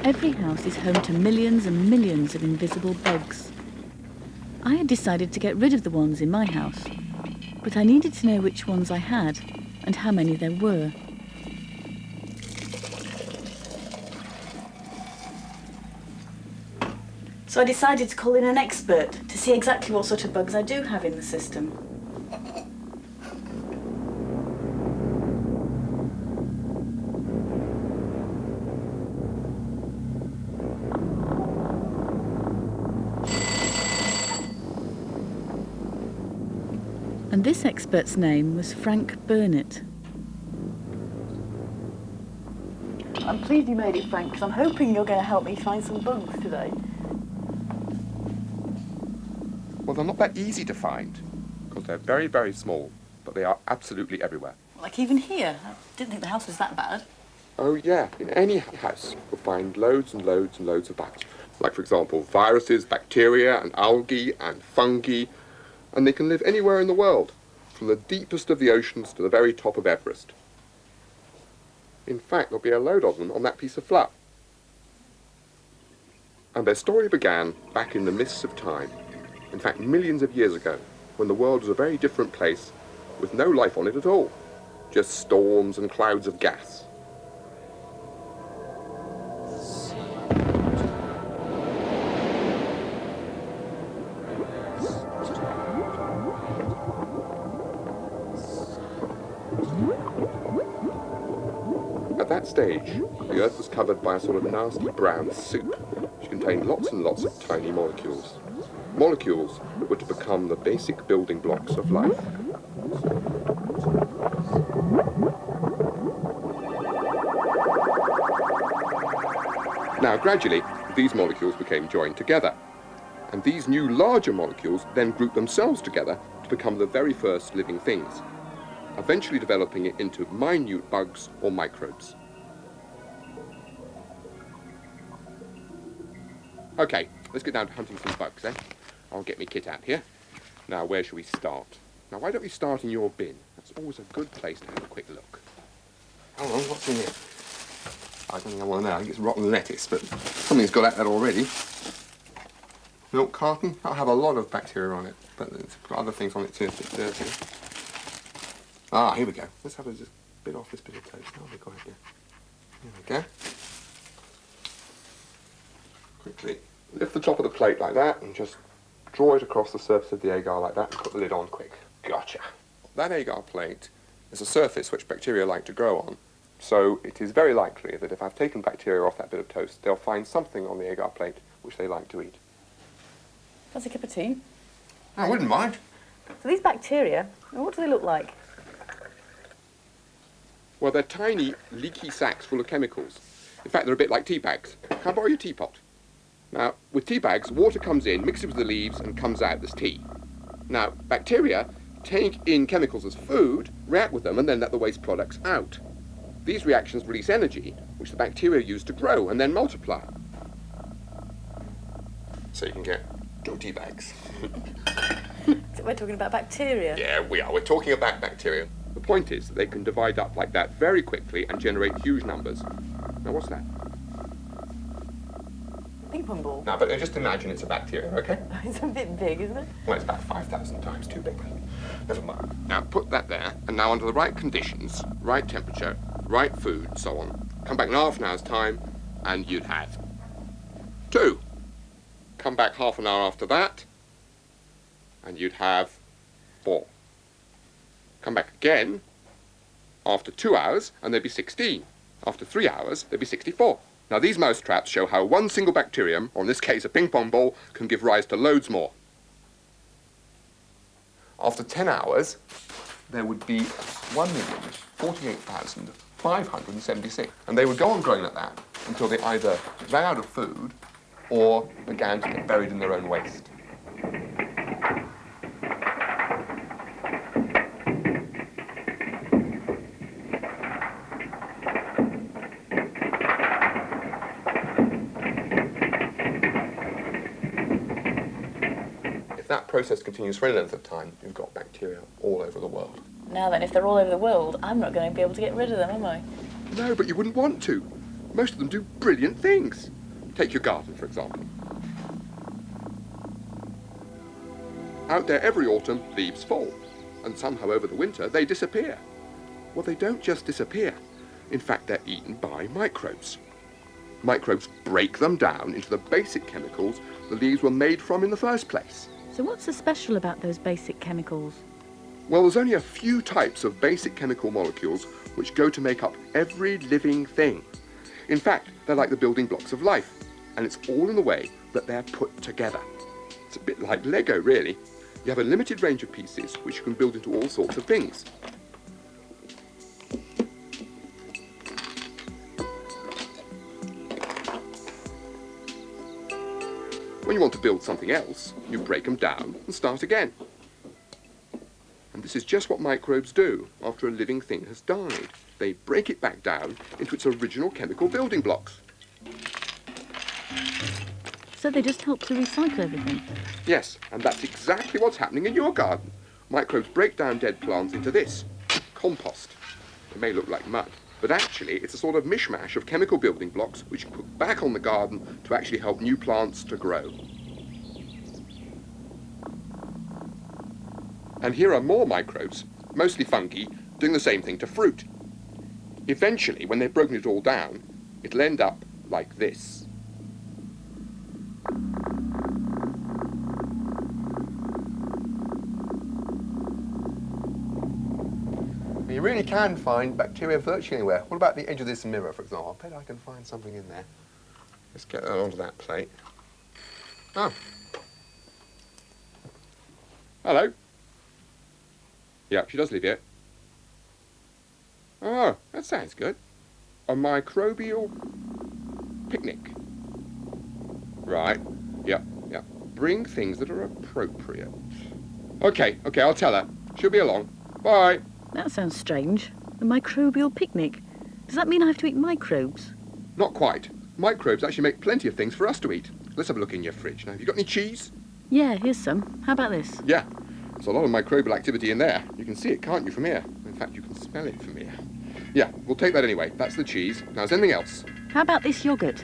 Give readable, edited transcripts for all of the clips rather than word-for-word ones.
Every house is home to millions and millions of invisible bugs. I had decided to get rid of the ones in my house, but I needed to know which ones I had and how many there were. So I decided to call in an expert to see exactly what sort of bugs I do have in the system. And this expert's name was Frank Burnett. I'm pleased you made it, Frank, because I'm hoping you're going to help me find some bugs today. Well, they're not that easy to find, because they're very, very small, but they are absolutely everywhere. Like even here. I didn't think the house was that bad. Oh, yeah. In any house, you'll find loads and loads and loads of bugs. Like, for example, viruses, bacteria, and algae, and fungi. And they can live anywhere in the world, from the deepest of the oceans to the very top of Everest. In fact, there'll be a load of them on that piece of flat. And their story began back in the mists of time. In fact, millions of years ago, when the world was a very different place, with no life on it at all. Just storms and clouds of gas. At that stage, the Earth was covered by a sort of nasty brown soup, which contained lots and lots of tiny molecules. Molecules that were to become the basic building blocks of life. Now, gradually, these molecules became joined together. And these new larger molecules then grouped themselves together to become the very first living things, eventually developing it into minute bugs or microbes. Okay, let's get down to hunting some bugs, eh? I'll get my kit out here. Now, where shall we start? Now, why don't we start in your bin? That's always a good place to have a quick look. Hold on, what's in here? I don't think I want to know. I think it's rotten lettuce, but something's got at that already. Milk carton. That'll have a lot of bacteria on it, but it's got other things on it too. It's a bit dirty. Ah, here we go. Let's have a just bit off this bit of toast. Oh, we've got it here. Here we go. Quickly lift the top of the plate like that and just draw it across the surface of the agar like that and put the lid on quick. Gotcha. That agar plate is a surface which bacteria like to grow on, so it is very likely that if I've taken bacteria off that bit of toast, they'll find something on the agar plate which they like to eat. That's a cup of tea. I wouldn't mind. So these bacteria, what do they look like? Well, they're tiny, leaky sacs full of chemicals. In fact, they're a bit like tea bags. Can I borrow your teapot? Now, with tea bags, water comes in, mixes with the leaves, and comes out as tea. Now, bacteria take in chemicals as food, react with them, and then let the waste products out. These reactions release energy, which the bacteria use to grow and then multiply. So you can get 2 tea bags. So we're talking about bacteria? Yeah, we are. We're talking about bacteria. The point is that they can divide up like that very quickly and generate huge numbers. Now, what's that? Ping pong ball? No, but just imagine it's a bacteria, okay? It's a bit big, isn't it? Well, it's about 5,000 times too big. Never mind. Now, put that there, and now under the right conditions, right temperature, right food, so on, come back in half an hour's time, and you'd have 2. Come back half an hour after that, and you'd have 4. Come back again after 2 hours, and there'd be 16. After 3 hours, there'd be 64. Now, these mouse traps show how one single bacterium, or in this case a ping pong ball, can give rise to loads more. After 10 hours, there would be 1,048,576. And they would go on growing like that until they either ran out of food or began to get buried in their own waste. That process continues for any length of time, you've got bacteria all over the world. Now then, if they're all over the world, I'm not going to be able to get rid of them, am I? No, but you wouldn't want to. Most of them do brilliant things. Take your garden, for example. Out there every autumn, leaves fall, and somehow over the winter they disappear. Well, they don't just disappear. In fact, they're eaten by microbes. Microbes break them down into the basic chemicals the leaves were made from in the first place. So what's so special about those basic chemicals? Well, there's only a few types of basic chemical molecules which go to make up every living thing. In fact, they're like the building blocks of life, and it's all in the way that they're put together. It's a bit like Lego, really. You have a limited range of pieces which you can build into all sorts of things. When you want to build something else, you break them down and start again. And this is just what microbes do after a living thing has died. They break it back down into its original chemical building blocks. So they just help to recycle everything? Yes, and that's exactly what's happening in your garden. Microbes break down dead plants into this, compost. It may look like mud, but actually it's a sort of mishmash of chemical building blocks which you put back on the garden to actually help new plants to grow. And here are more microbes, mostly fungi, doing the same thing to fruit. Eventually, when they've broken it all down, it'll end up like this. You really can find bacteria virtually anywhere. What about the edge of this mirror, for example? I bet I can find something in there. Let's get that onto that plate. Oh. Hello. Yeah, she does live here. Oh, that sounds good. A microbial picnic. Right. Yeah. Bring things that are appropriate. Okay, I'll tell her. She'll be along. Bye. That sounds strange. A microbial picnic. Does that mean I have to eat microbes? Not quite. Microbes actually make plenty of things for us to eat. Let's have a look in your fridge. Now, have you got any cheese? Yeah, here's some. How about this? Yeah. There's a lot of microbial activity in there. You can see it, can't you, from here? In fact, you can smell it from here. Yeah, we'll take that anyway. That's the cheese. Now, is anything else? How about this yogurt?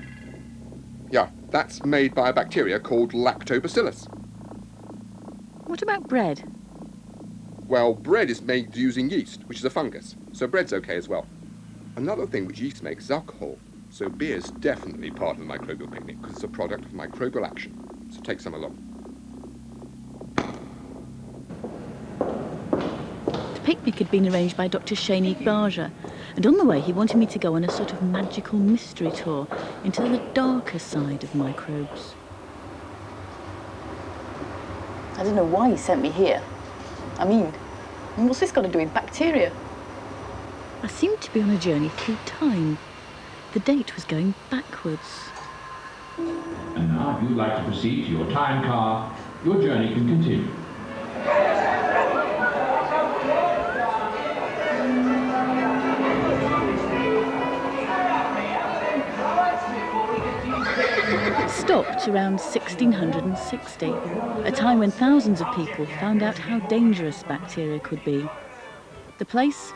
Yeah, that's made by a bacteria called lactobacillus. What about bread? Well, bread is made using yeast, which is a fungus, so bread's okay as well. Another thing which yeast makes is alcohol, so beer's definitely part of the microbial picnic because it's a product of microbial action. So take some along. The picnic had been arranged by Dr. Shani Barja, and on the way he wanted me to go on a sort of magical mystery tour into the darker side of microbes. I don't know why he sent me here. I mean, what's this got to do with bacteria? I seemed to be on a journey through time. The date was going backwards. And now, if you'd like to proceed to your time car, your journey can continue. Stopped around 1660, a time when thousands of people found out how dangerous bacteria could be. The place?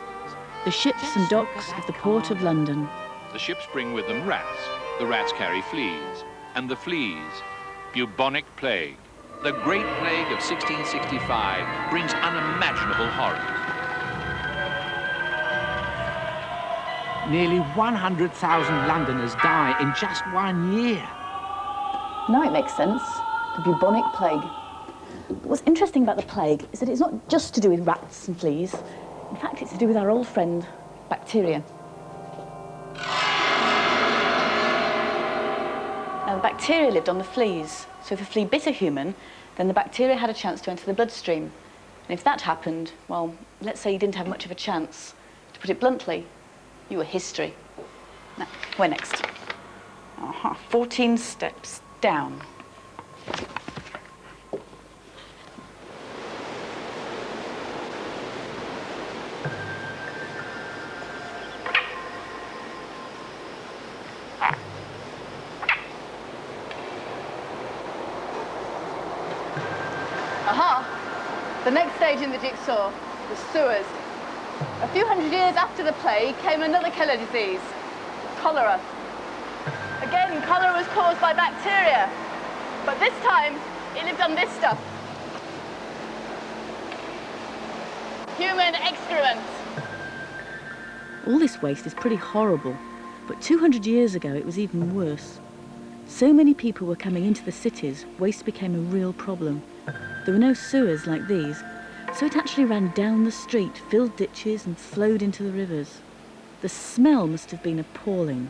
The ships and docks of the Port of London. The ships bring with them rats. The rats carry fleas. And the fleas, bubonic plague. The Great Plague of 1665 brings unimaginable horrors. Nearly 100,000 Londoners die in just 1 year. Now it makes sense. The bubonic plague. But what's interesting about the plague is that it's not just to do with rats and fleas. In fact, it's to do with our old friend, bacteria. Now, the bacteria lived on the fleas. So if a flea bit a human, then the bacteria had a chance to enter the bloodstream. And if that happened, well, let's say you didn't have much of a chance. To put it bluntly, you were history. Now, where next? 14 steps down. Aha! The next stage in the jigsaw, the sewers. A few hundred years after the plague came another killer disease, cholera. Again, Cholera was caused by bacteria, but this time it lived on this stuff. Human excrement. All this waste is pretty horrible, but 200 years ago it was even worse. So many people were coming into the cities, waste became a real problem. There were no sewers like these, so it actually ran down the street, filled ditches and flowed into the rivers. The smell must have been appalling.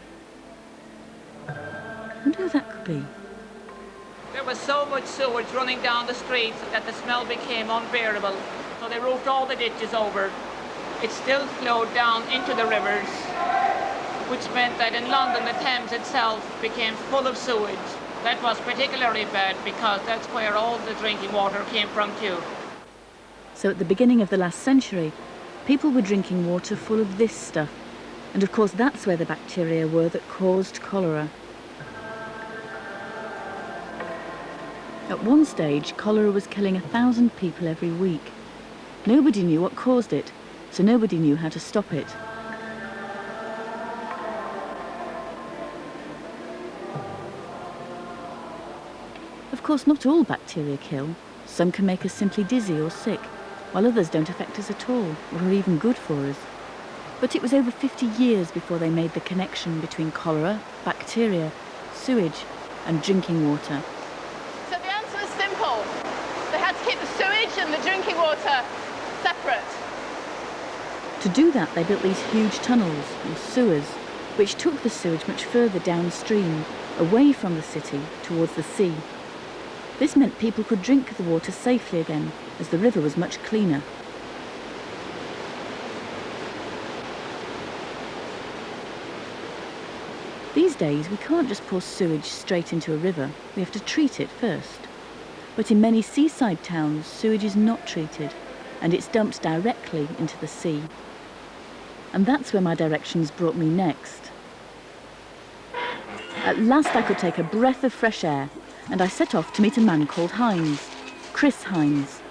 I wonder who that could be. There was so much sewage running down the streets that the smell became unbearable. So they roofed all the ditches over. It still flowed down into the rivers, which meant that in London the Thames itself became full of sewage. That was particularly bad because that's where all the drinking water came from too. So at the beginning of the last century, people were drinking water full of this stuff. And of course that's where the bacteria were that caused cholera. At one stage, cholera was killing 1,000 people every week. Nobody knew what caused it, so nobody knew how to stop it. Of course, not all bacteria kill. Some can make us simply dizzy or sick, while others don't affect us at all, or are even good for us. But it was over 50 years before they made the connection between cholera, bacteria, sewage, and drinking water. So the answer was simple. They had to keep the sewage and the drinking water separate. To do that, they built these huge tunnels, or sewers, which took the sewage much further downstream, away from the city, towards the sea. This meant people could drink the water safely again, as the river was much cleaner. These days, we can't just pour sewage straight into a river. We have to treat it first. But in many seaside towns, sewage is not treated, and it's dumped directly into the sea. And that's where my directions brought me next. At last I could take a breath of fresh air, and I set off to meet a man called Hines, Chris Hines.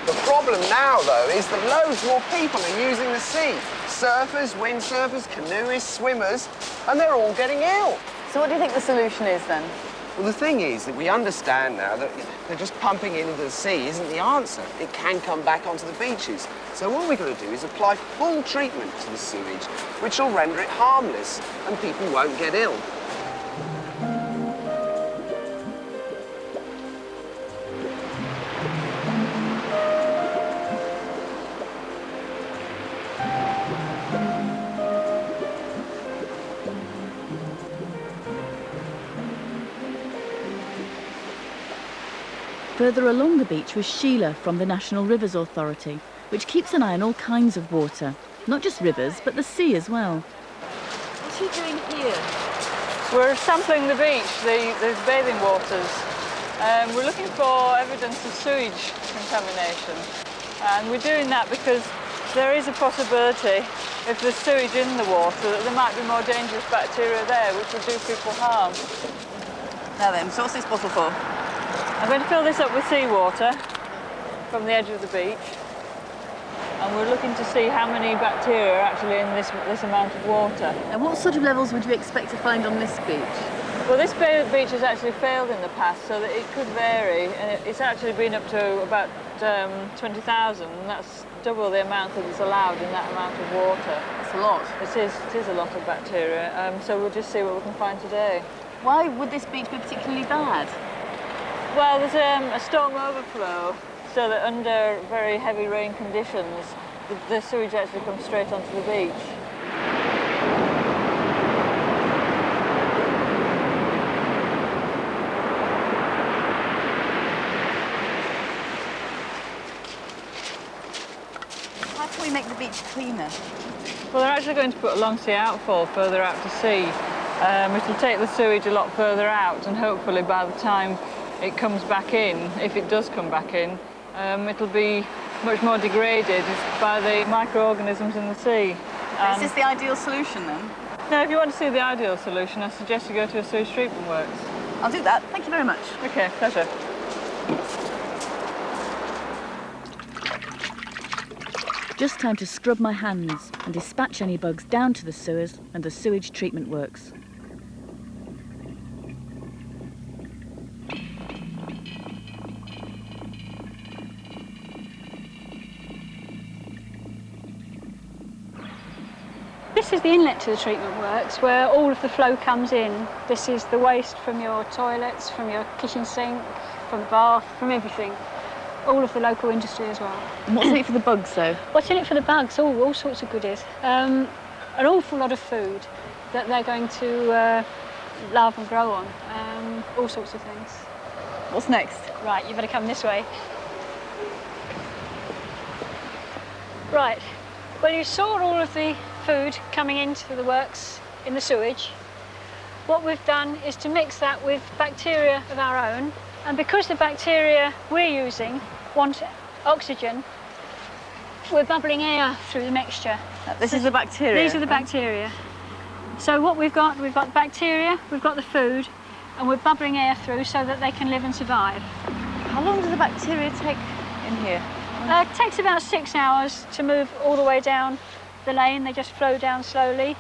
The problem now, though, is that loads more people are using the sea. Surfers, windsurfers, canoeists, swimmers, and they're all getting ill. So what do you think the solution is then? Well, the thing is that we understand now that they're just pumping it into the sea isn't the answer. It can come back onto the beaches. So all we've got to do is apply full treatment to the sewage, which will render it harmless, and people won't get ill. Further along the beach was Sheila from the National Rivers Authority, which keeps an eye on all kinds of water, not just rivers, but the sea as well. What are you doing here? We're sampling the beach, the bathing waters. We're looking for evidence of sewage contamination. And we're doing that because there is a possibility, if there's sewage in the water, that there might be more dangerous bacteria there, which will do people harm. Now then, so what's this bottle for? I'm going to fill this up with seawater from the edge of the beach. And we're looking to see how many bacteria are actually in this amount of water. And what sort of levels would you expect to find on this beach? Well, this beach has actually failed in the past, so that it could vary. And it's actually been up to about 20,000, and that's double the amount that is allowed in that amount of water. That's a lot. It is a lot of bacteria, so we'll just see what we can find today. Why would this beach be particularly bad? Well, there's a storm overflow, so that under very heavy rain conditions, the sewage actually comes straight onto the beach. How can we make the beach cleaner? Well, they're actually going to put a long sea outfall further out to sea. It'll take the sewage a lot further out, and hopefully by the time it comes back in, if it does come back in, it'll be much more degraded by the microorganisms in the sea. Is this the ideal solution then? Now, if you want to see the ideal solution, I suggest you go to a sewage treatment works. I'll do that. Thank you very much. Okay, pleasure. Just time to scrub my hands and dispatch any bugs down to the sewers and the sewage treatment works. This is the inlet to the treatment works where all of the flow comes in. This is the waste from your toilets, from your kitchen sink, from the bath, from everything. All of the local industry as well. And what's in it for the bugs, though? What's in it for the bugs? Oh, all sorts of goodies. An awful lot of food that they're going to love and grow on. All sorts of things. What's next? Right, you better come this way. Right, well, you saw all of the food coming into the works in the sewage. What we've done is to mix that with bacteria of our own, and because the bacteria we're using want oxygen, we're bubbling air through the mixture. This is the bacteria? These are the bacteria. So what we've got the bacteria, we've got the food, and we're bubbling air through so that they can live and survive. How long does the bacteria take in here? It takes about 6 hours to move all the way down the lane. They just flow down slowly.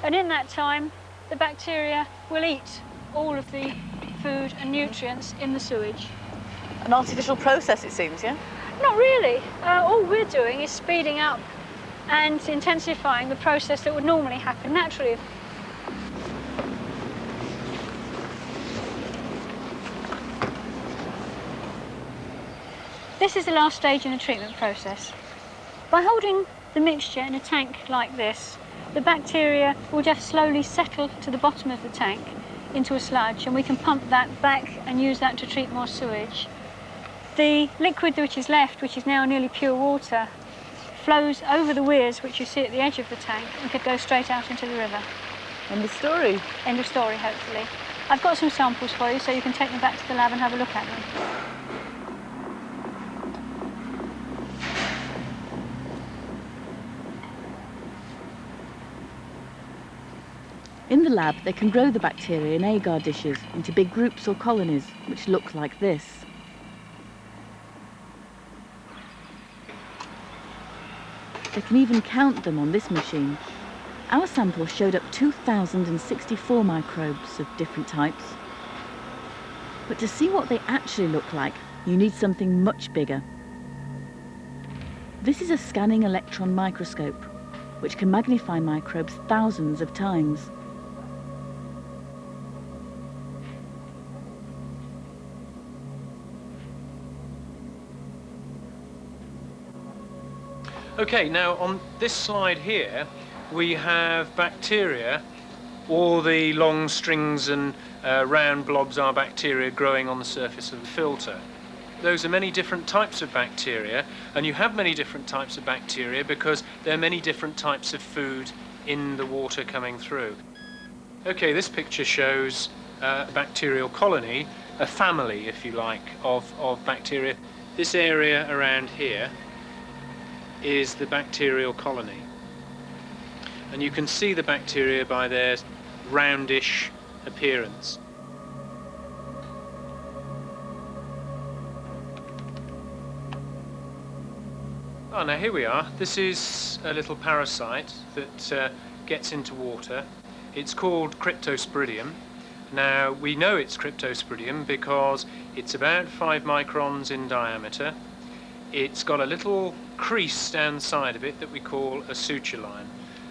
And in that time, the bacteria will eat all of the food and nutrients in the sewage. An artificial process, it seems, yeah? Not really. All we're doing is speeding up and intensifying the process that would normally happen naturally. This is the last stage in the treatment process. By holding the mixture in a tank like this, the bacteria will just slowly settle to the bottom of the tank into a sludge, and we can pump that back and use that to treat more sewage. The liquid which is left, which is now nearly pure water, flows over the weirs which you see at the edge of the tank and could go straight out into the river. End of story. End of story, hopefully. I've got some samples for you so you can take them back to the lab and have a look at them. In the lab, they can grow the bacteria in agar dishes into big groups or colonies, which look like this. They can even count them on this machine. Our sample showed up 2,064 microbes of different types. But to see what they actually look like, you need something much bigger. This is a scanning electron microscope, which can magnify microbes thousands of times. Okay, now on this slide here we have bacteria. All the long strings and round blobs are bacteria growing on the surface of the filter. Those are many different types of bacteria, and you have many different types of bacteria because there are many different types of food in the water coming through. Okay, this picture shows a bacterial colony, a family, if you like, of bacteria. This area around here is the bacterial colony, and you can see the bacteria by their roundish appearance. Oh, now here we are. This is a little parasite that gets into water. It's called Cryptosporidium. Now we know it's Cryptosporidium because it's about 5 microns in diameter. It's got a little crease down the side of it that we call a suture line.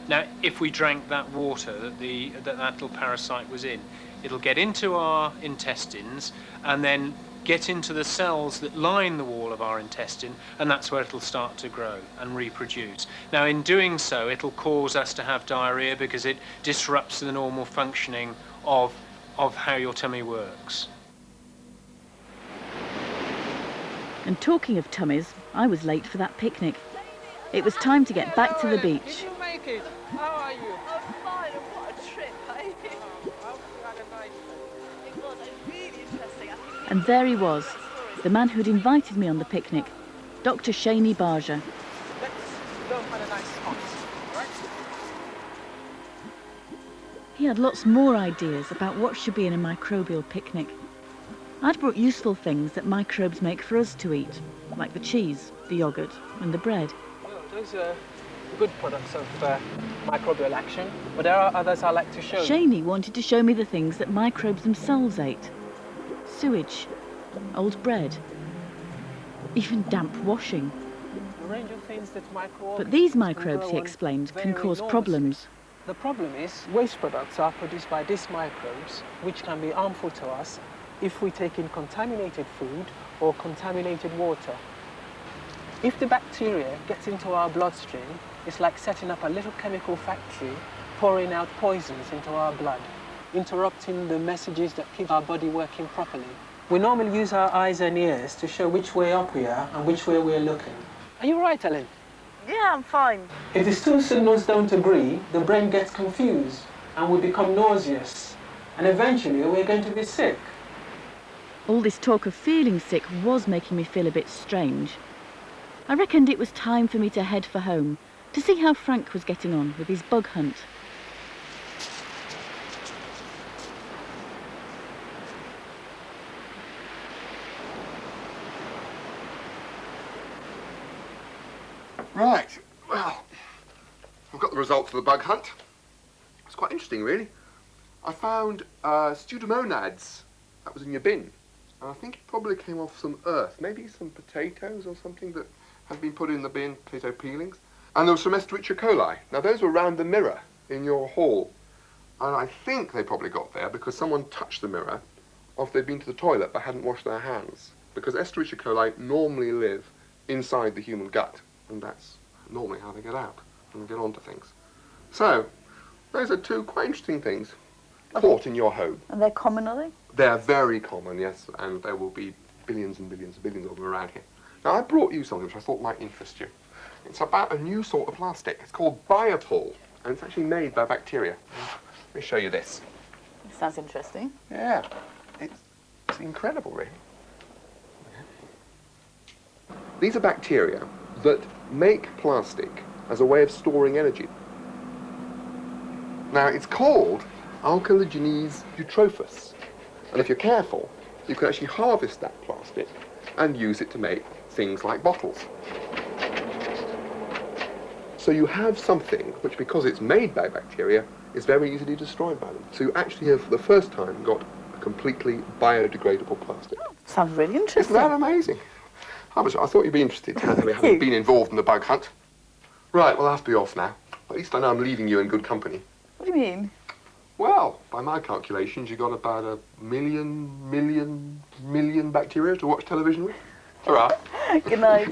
Now, if we drank that water that little parasite was in, it'll get into our intestines and then get into the cells that line the wall of our intestine, and that's where it'll start to grow and reproduce. Now, in doing so, it'll cause us to have diarrhea because it disrupts the normal functioning of how your tummy works. And talking of tummies, I was late for that picnic. It was time to get back to the beach. Did you make it? How are you? I'm fine, and what a trip, eh? It was really interesting. And there he was, the man who'd invited me on the picnic, Dr. Shaney Barja. Let's go for a nice spot, right? He had lots more ideas about what should be in a microbial picnic. I'd brought useful things that microbes make for us to eat, like the cheese, the yoghurt, and the bread. Those are good products of microbial action, but there are others I'd like to show you. Shaney wanted to show me the things that microbes themselves ate. Sewage, old bread, even damp washing. A range of things that But these microorganisms microbes, he explained, can cause problems. The problem is waste products are produced by these microbes, which can be harmful to us if we take in contaminated food or contaminated water. If the bacteria gets into our bloodstream, it's like setting up a little chemical factory, pouring out poisons into our blood, interrupting the messages that keep our body working properly. We normally use our eyes and ears to show which way up we are and which way we're looking. Are you right, Ellen? Yeah, I'm fine. If these two signals don't agree, the brain gets confused and we become nauseous. And eventually we're going to be sick. All this talk of feeling sick was making me feel a bit strange. I reckoned it was time for me to head for home, to see how Frank was getting on with his bug hunt. Right, well, I've got the results of the bug hunt. It's quite interesting, really. I found pseudomonads. That was in your bin. And I think it probably came off some earth, maybe some potatoes or something that had been put in the bin, potato peelings. And there was some Escherichia coli. Now, those were around the mirror in your hall. And I think they probably got there because someone touched the mirror after they'd been to the toilet but hadn't washed their hands. Because Escherichia coli normally live inside the human gut. And that's normally how they get out and get onto things. So, those are two quite interesting things caught in your home. And they're common, are they? They're very common, yes, and there will be billions and billions and billions of them around here. Now, I brought you something which I thought might interest you. It's about a new sort of plastic. It's called Biopol, and it's actually made by bacteria. Let me show you this. Sounds interesting. Yeah, it's incredible, really. These are bacteria that make plastic as a way of storing energy. Now, it's called Alkaligenes eutrophus, and if you're careful, you can actually harvest that plastic and use it to make things like bottles. So you have something which, because it's made by bacteria, is very easily destroyed by them. So you actually have, for the first time, got a completely biodegradable plastic. Sounds really interesting. Isn't that amazing? I thought you'd be interested, having been involved in the bug hunt. Right, well, I have to be off now. At least I know I'm leaving you in good company. What do you mean? Well, by my calculations, you got about 1 million bacteria to watch television with. Hurrah. Good night.